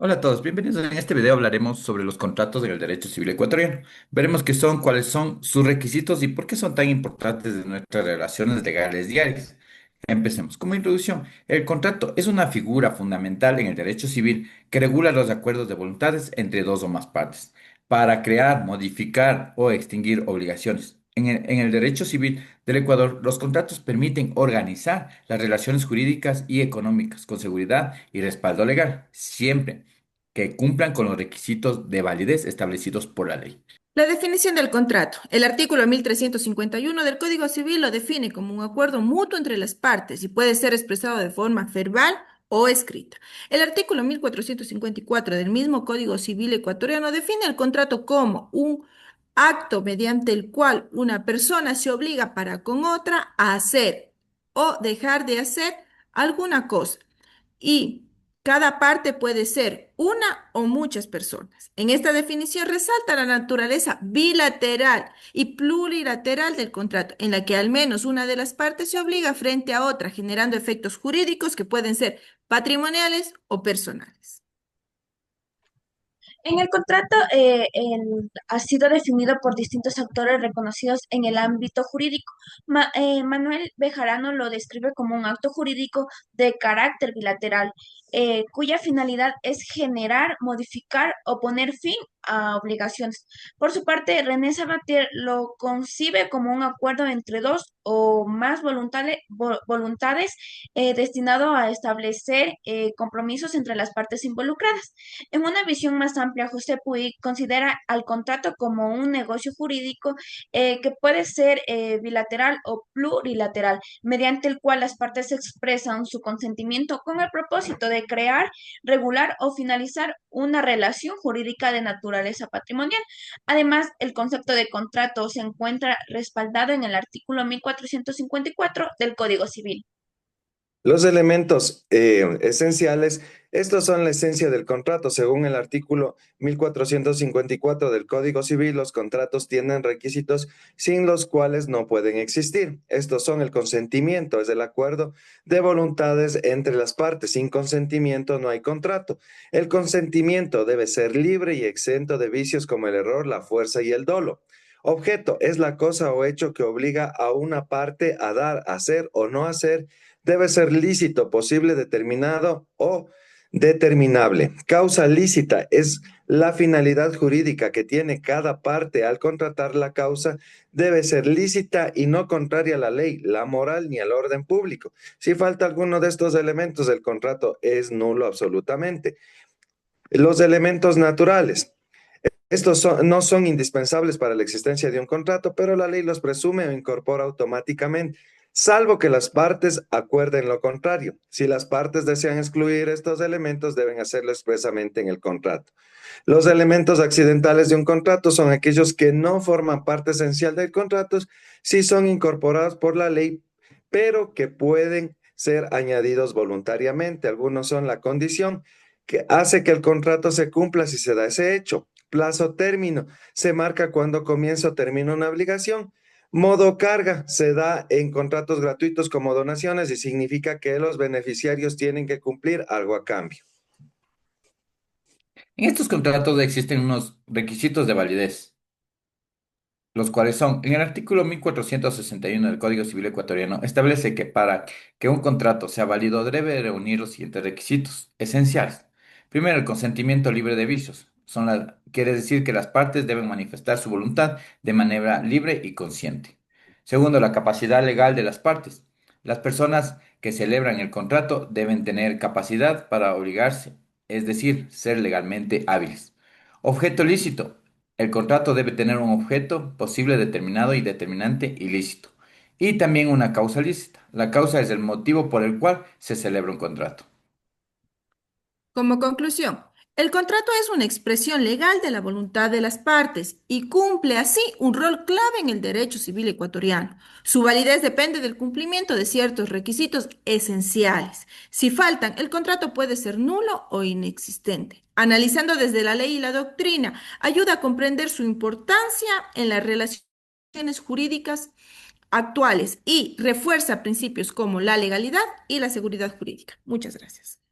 Hola a todos, bienvenidos. En este video hablaremos sobre los contratos en el derecho civil ecuatoriano. Veremos qué son, cuáles son sus requisitos y por qué son tan importantes en nuestras relaciones legales diarias. Empecemos. Como introducción, el contrato es una figura fundamental en el derecho civil que regula los acuerdos de voluntades entre dos o más partes para crear, modificar o extinguir obligaciones. En el derecho civil del Ecuador, los contratos permiten organizar las relaciones jurídicas y económicas con seguridad y respaldo legal, siempre que cumplan con los requisitos de validez establecidos por la ley. La definición del contrato. El artículo 1351 del Código Civil lo define como un acuerdo mutuo entre las partes y puede ser expresado de forma verbal o escrita. El artículo 1454 del mismo Código Civil ecuatoriano define el contrato como un acto mediante el cual una persona se obliga para con otra a hacer o dejar de hacer alguna cosa y cada parte puede ser una o muchas personas. En esta definición resalta la naturaleza bilateral y plurilateral del contrato, en la que al menos una de las partes se obliga frente a otra, generando efectos jurídicos que pueden ser patrimoniales o personales. En el contrato ha sido definido por distintos autores reconocidos en el ámbito jurídico. Manuel Bejarano lo describe como un acto jurídico de carácter bilateral, cuya finalidad es generar, modificar o poner fin a obligaciones. Por su parte, René Sabatier lo concibe como un acuerdo entre dos o más voluntades destinado a establecer compromisos entre las partes involucradas. En una visión más amplia, José Puig considera al contrato como un negocio jurídico que puede ser bilateral o plurilateral, mediante el cual las partes expresan su consentimiento con el propósito de crear, regular o finalizar una relación jurídica de naturaleza patrimonial. Además, el concepto de contrato se encuentra respaldado en el artículo 1454 del Código Civil. Los elementos esenciales, estos son la esencia del contrato. Según el artículo 1454 del Código Civil, los contratos tienen requisitos sin los cuales no pueden existir. Estos son el consentimiento, es el acuerdo de voluntades entre las partes. Sin consentimiento no hay contrato. El consentimiento debe ser libre y exento de vicios como el error, la fuerza y el dolo. Objeto es la cosa o hecho que obliga a una parte a dar, hacer o no hacer. Debe ser lícito, posible, determinado o determinable. Causa lícita es la finalidad jurídica que tiene cada parte al contratar la causa. Debe ser lícita y no contraria a la ley, la moral ni al orden público. Si falta alguno de estos elementos, el contrato es nulo absolutamente. Los elementos naturales. No son indispensables para la existencia de un contrato, pero la ley los presume o incorpora automáticamente, salvo que las partes acuerden lo contrario. Si las partes desean excluir estos elementos, deben hacerlo expresamente en el contrato. Los elementos accidentales de un contrato son aquellos que no forman parte esencial del contrato, si son incorporados por la ley, pero que pueden ser añadidos voluntariamente. Algunos son la condición que hace que el contrato se cumpla si se da ese hecho. Plazo término se marca cuando comienza o termina una obligación. Modo carga se da en contratos gratuitos como donaciones y significa que los beneficiarios tienen que cumplir algo a cambio. En estos contratos existen unos requisitos de validez, los cuales son, en el artículo 1461 del Código Civil ecuatoriano, establece que para que un contrato sea válido debe reunir los siguientes requisitos esenciales. Primero, el consentimiento libre de vicios. Quiere decir que las partes deben manifestar su voluntad de manera libre y consciente. Segundo, la capacidad legal de las partes. Las personas que celebran el contrato deben tener capacidad para obligarse, es decir, ser legalmente hábiles. Objeto lícito. El contrato debe tener un objeto posible determinado y determinante ilícito. Y también una causa lícita. La causa es el motivo por el cual se celebra un contrato. Como conclusión, el contrato es una expresión legal de la voluntad de las partes y cumple así un rol clave en el derecho civil ecuatoriano. Su validez depende del cumplimiento de ciertos requisitos esenciales. Si faltan, el contrato puede ser nulo o inexistente. Analizando desde la ley y la doctrina, ayuda a comprender su importancia en las relaciones jurídicas actuales y refuerza principios como la legalidad y la seguridad jurídica. Muchas gracias.